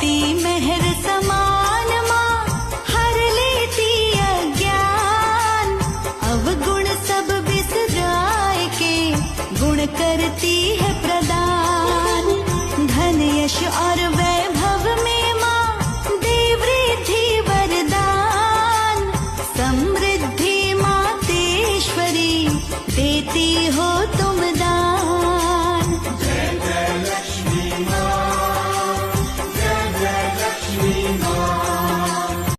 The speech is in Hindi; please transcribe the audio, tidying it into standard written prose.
तेरी मेहर समान माँ हर लेती अज्ञान। अवगुण सब बिसराए के गुण करती है प्रदान। धन यश और वैभव में माँ दे वृद्धि वरदान। समृद्धि मातेश्वरी देती हो तुम दान। जय जय लक्ष्मी माँ, जय जय लक्ष्मी माँ।